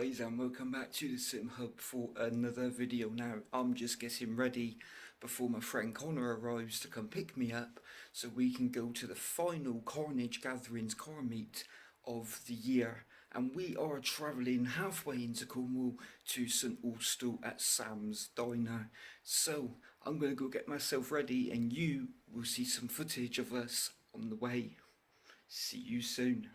guys, and welcome back to the Sim Hub for another video. Now I'm just getting ready before my friend Connor arrives to come pick me up so we can go to the final Carnage Gatherings car meet of the year, and we are travelling halfway into Cornwall to St Austell at Sam's Diner. So I'm going to go get myself ready and you will see some footage of us on the way. See you soon.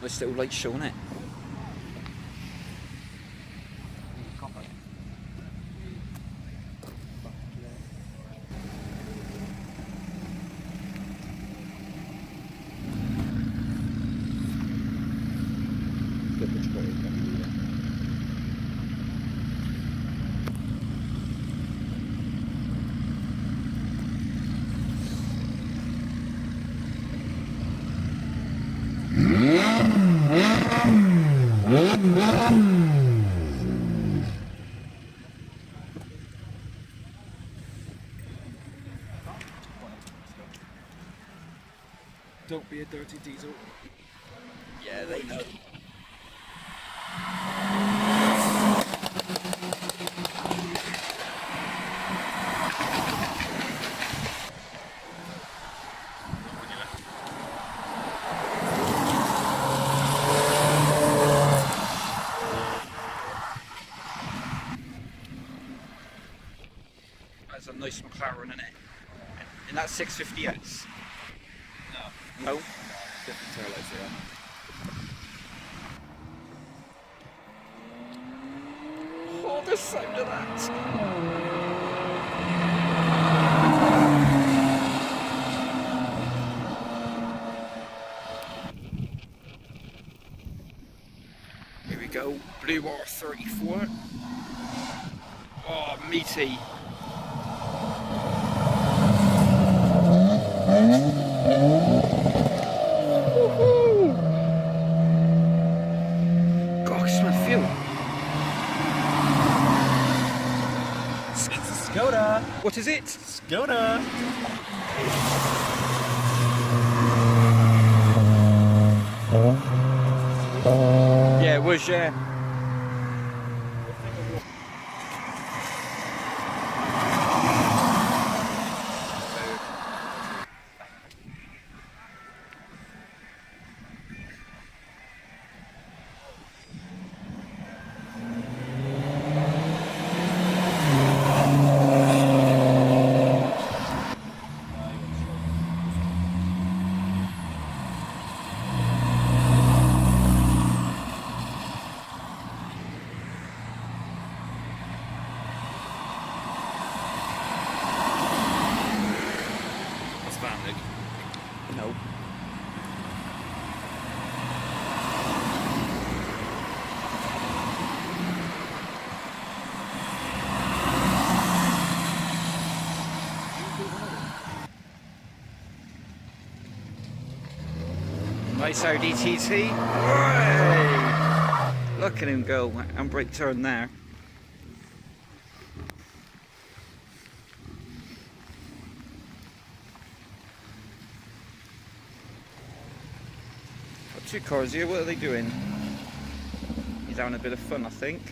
Nice little light show, innit? Don't be a dirty diesel. Yeah, they know. That's a nice McLaren, isn't it? And that's 650S. No? Different taillights here. Oh, the sound of that! Here we go, Blue R34. Oh, meaty. God, it's my fuel. It's a Skoda! What is it? Skoda! Yeah, it was, yeah. No. Nice Audi TT. Hooray! Look at him go, and brake turn there. Got two cars here, what are they doing? He's having a bit of fun, I think.